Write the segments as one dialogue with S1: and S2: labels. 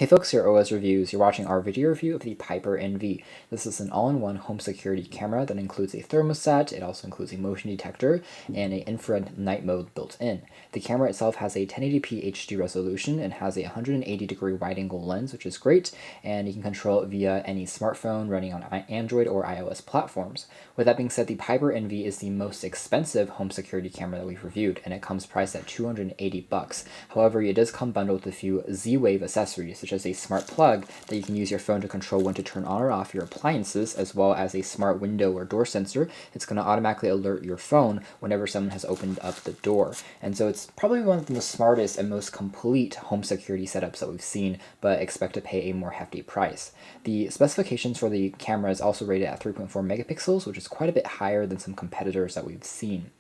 S1: Hey folks, here at OS Reviews. You're watching our video review of the Piper NV. This is an all-in-one home security camera that includes a thermostat, it also includes a motion detector, and an infrared night mode built in. The camera itself has a 1080p HD resolution and has a 180-degree wide-angle lens, which is great, and you can control it via any smartphone running on Android or iOS platforms. With that being said, the Piper NV is the most expensive home security camera that we've reviewed, and it comes priced at $280. However, it does come bundled with a few Z-Wave accessories, such as a smart plug that you can use your phone to control when to turn on or off your appliances, as well as a smart window or door sensor. It's going to automatically alert your phone whenever someone has opened up the door. And so it's probably one of the smartest and most complete home security setups that we've seen, but expect to pay a more hefty price. The specifications for the camera is also rated at 3.4 megapixels, which is quite a bit higher than some competitors that we've seen.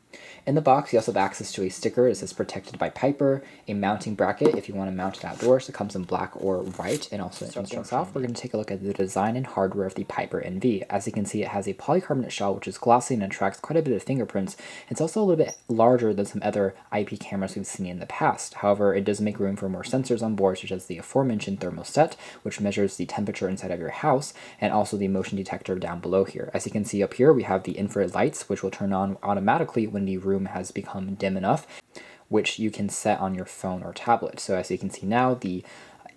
S1: In the box, you also have access to a sticker that says protected by Piper, a mounting bracket if you want to mount it outdoors. It comes in black or white, and also instructions off. We're going to take a look at the design and hardware of the Piper NV. As you can see, it has a polycarbonate shell, which is glossy and attracts quite a bit of fingerprints. It's also a little bit larger than some other IP cameras we've seen in the past. However, it does make room for more sensors on board, such as the aforementioned thermostat, which measures the temperature inside of your house, and also the motion detector down below here. As you can see up here, we have the infrared lights, which will turn on automatically when the room has become dim enough, which you can set on your phone or tablet. So as you can see now, the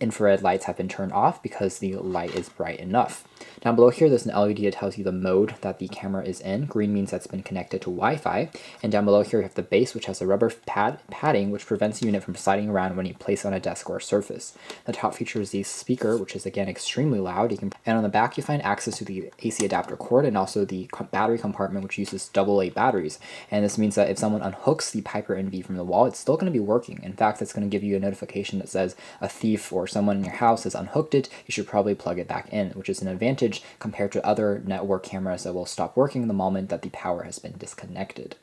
S1: infrared lights have been turned off because the light is bright enough. Down below here, there's an LED that tells you the mode that the camera is in. Green means that's been connected to Wi-Fi. And down below here, you have the base, which has a rubber padding, which prevents the unit from sliding around when you place it on a desk or a surface. The top features the speaker, which is again extremely loud. And on the back, you find access to the AC adapter cord and also the battery compartment, which uses AA batteries. And this means that if someone unhooks the Piper NV from the wall, it's still going to be working. In fact, it's going to give you a notification that says a thief or someone in your house has unhooked it. You should probably plug it back in, which is an advantage compared to other network cameras that will stop working the moment that the power has been disconnected.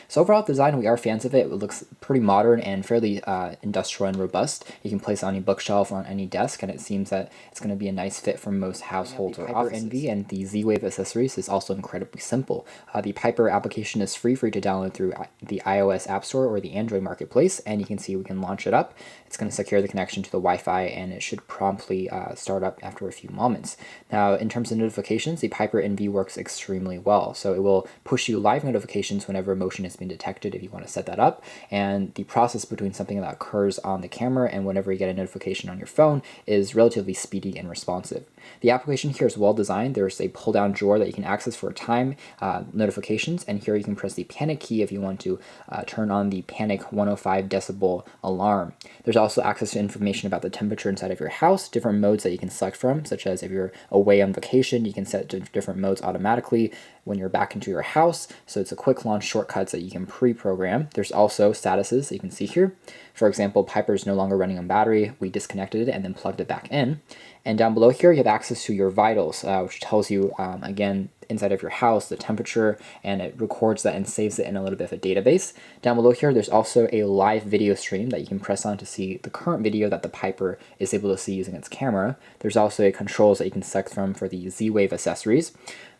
S1: So overall design, we are fans of it. It looks pretty modern and fairly industrial and robust. You can place it on a bookshelf or on any desk, and it seems that it's going to be a nice fit for most households or offices. NV and the Z-Wave accessories is also incredibly simple. The Piper application is free for you to download through the iOS App Store or the Android Marketplace, and you can see we can launch it up. It's going to secure the connection to the Wi-Fi, and it should promptly start up after a few moments. Now, in terms of notifications, the Piper NV works extremely well. So it will push you live notifications whenever motion has been detected if you want to set that up. And the process between something that occurs on the camera and whenever you get a notification on your phone is relatively speedy and responsive. The application here is well designed. There's a pull-down drawer that you can access for time notifications, and here you can press the panic key if you want to turn on the panic 105 decibel alarm. There's also access to information about the temperature inside of your house, different modes that you can select from, such as if you're away on vacation, you can set different modes automatically when you're back into your house. So it's a quick launch shortcuts that you can pre-program. There's also statuses that you can see here. For example, Piper is no longer running on battery. We disconnected it and then plugged it back in. And down below here, you have access to your vitals, which tells you, again, inside of your house, the temperature, and it records that and saves it in a little bit of a database. Down below here, there's also a live video stream that you can press on to see the current video that the Piper is able to see using its camera. There's also a controls that you can select from for the Z-Wave accessories.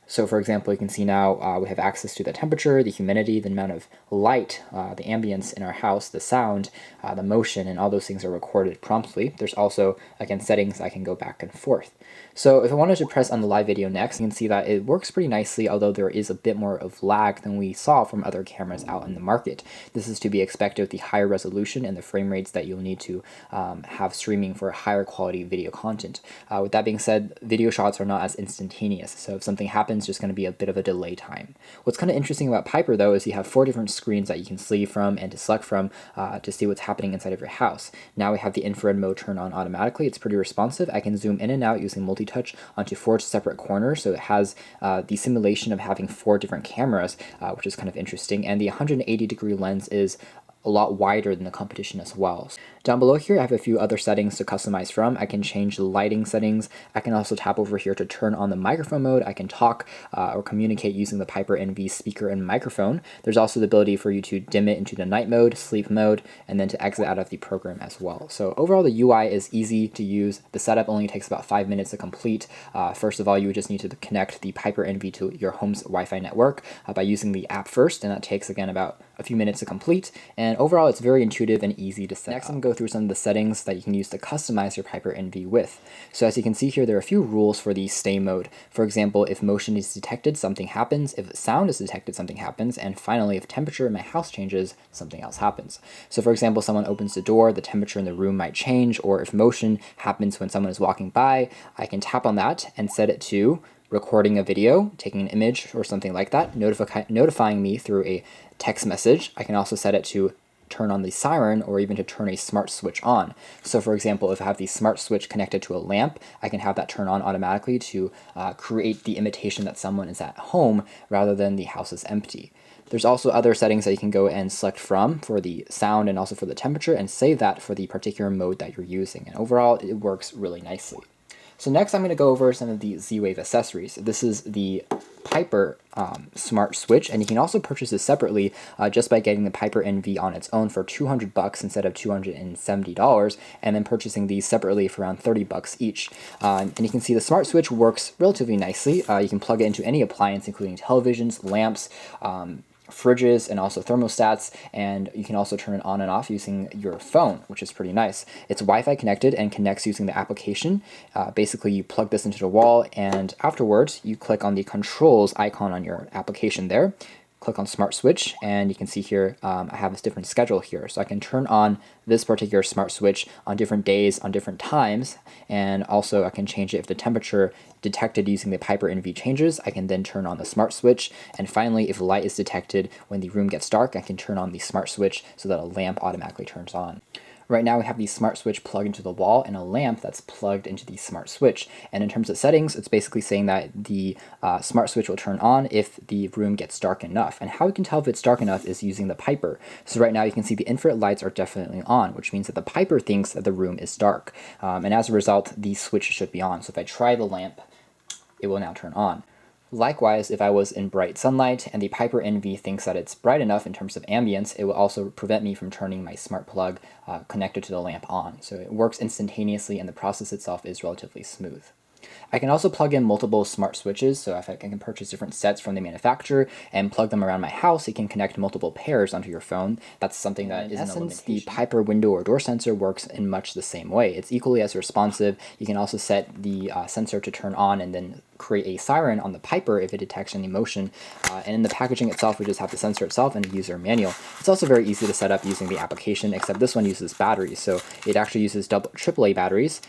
S1: So for example, you can see now we have access to the temperature, the humidity, the amount of light, the ambience in our house, the sound, the motion, and all those things are recorded promptly. There's also, again, settings I can go back and forth. So if I wanted to press on the live video next, you can see that it works pretty nicely, although there is a bit more of lag than we saw from other cameras out in the market. This is to be expected with the higher resolution and the frame rates that you'll need to have streaming for higher quality video content. With that being said, video shots are not as instantaneous, so if something happens, just going to be a bit of a delay time. What's kind of interesting about Piper though is you have 4 different screens that you can see from and to select from to see what's happening inside of your house. Now we have the infrared mode turned on automatically. It's pretty responsive. I can zoom in and out using multi-touch onto 4 separate corners, so it has the simulation of having 4 different cameras, which is kind of interesting, and the 180-degree lens is a lot wider than the competition as well. Down below here, I have a few other settings to customize from. I can change the lighting settings. I can also tap over here to turn on the microphone mode. I can talk or communicate using the Piper NV speaker and microphone. There's also the ability for you to dim it into the night mode, sleep mode, and then to exit out of the program as well. So overall, the UI is easy to use. The setup only takes about 5 minutes to complete. First of all, you would just need to connect the Piper NV to your home's Wi-Fi network by using the app first, and that takes, again, about a few minutes to complete, and overall it's very intuitive and easy to set up. Next, I'm going to go through some of the settings that you can use to customize your Piper NV with. So as you can see here, there are a few rules for the stay mode. For example, if motion is detected, something happens. If sound is detected, something happens. And finally, if temperature in my house changes, something else happens. So for example, someone opens the door, the temperature in the room might change, or if motion happens when someone is walking by, I can tap on that and set it to recording a video, taking an image or something like that, notifying me through a text message. I can also set it to turn on the siren or even to turn a smart switch on. So for example, if I have the smart switch connected to a lamp, I can have that turn on automatically to create the imitation that someone is at home rather than the house is empty. There's also other settings that you can go and select from for the sound and also for the temperature and save that for the particular mode that you're using. And overall, it works really nicely. So next I'm going to go over some of the Z-Wave accessories. This is the Piper smart switch, and you can also purchase this separately just by getting the Piper NV on its own for $200 instead of $270, and then purchasing these separately for around $30 each. And you can see the smart switch works relatively nicely. You can plug it into any appliance, including televisions, lamps, fridges, and also thermostats, and you can also turn it on and off using your phone, which is pretty nice. It's Wi-Fi connected and connects using the application. Basically, you plug this into the wall, and afterwards, you click on the controls icon on your application there. Click on smart switch, and you can see here I have this different schedule here, so I can turn on this particular smart switch on different days, on different times, and also I can change it if the temperature detected using the Piper NV changes. I can then turn on the smart switch, and finally, if light is detected when the room gets dark, I can turn on the smart switch so that a lamp automatically turns on. Right now we have the smart switch plugged into the wall and a lamp that's plugged into the smart switch. And in terms of settings, it's basically saying that the smart switch will turn on if the room gets dark enough. And how we can tell if it's dark enough is using the Piper. So right now you can see the infrared lights are definitely on, which means that the Piper thinks that the room is dark. And as a result, the switch should be on. So if I try the lamp, it will now turn on. Likewise, if I was in bright sunlight and the Piper NV thinks that it's bright enough in terms of ambience, it will also prevent me from turning my smart plug connected to the lamp on. So it works instantaneously and the process itself is relatively smooth. I can also plug in multiple smart switches, so if I can purchase different sets from the manufacturer and plug them around my house, it can connect multiple pairs onto your phone. That's something that isn't a limitation. The Piper window or door sensor works in much the same way. It's equally as responsive. You can also set the sensor to turn on and then create a siren on the Piper if it detects any motion. And in the packaging itself, we just have the sensor itself and a user manual. It's also very easy to set up using the application, except this one uses batteries. So it actually uses AAA batteries.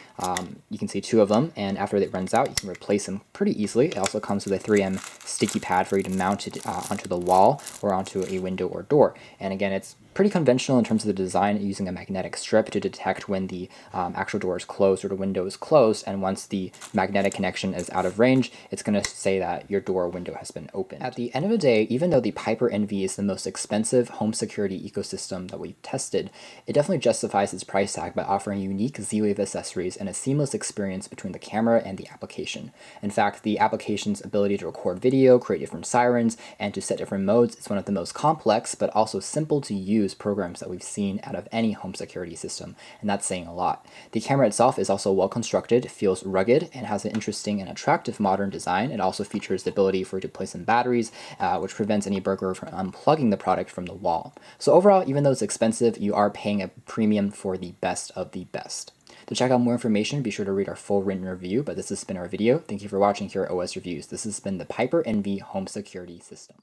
S1: You can see 2 of them, and after it runs out, you can replace them pretty easily. It also comes with a 3M sticky pad for you to mount it onto the wall or onto a window or door. And again, it's pretty conventional in terms of the design, using a magnetic strip to detect when the actual door is closed or the window is closed, and once the magnetic connection is out of range, it's going to say that your door or window has been opened. At the end of the day, even though the Piper NV is the most expensive home security ecosystem that we've tested, it definitely justifies its price tag by offering unique Z-Wave accessories and a seamless experience between the camera and the application. In fact, the application's ability to record video, create different sirens, and to set different modes is one of the most complex but also simple to use programs that we've seen out of any home security system, and that's saying a lot. The camera itself is also well constructed, feels rugged, and has an interesting and attractive modern design. It also features the ability for it to place in batteries, which prevents any burglar from unplugging the product from the wall. So overall, even though it's expensive, you are paying a premium for the best of the best. To check out more information, be sure to read our full written review, but this has been our video. Thank you for watching here at OS Reviews. This has been the Piper NV Home Security System.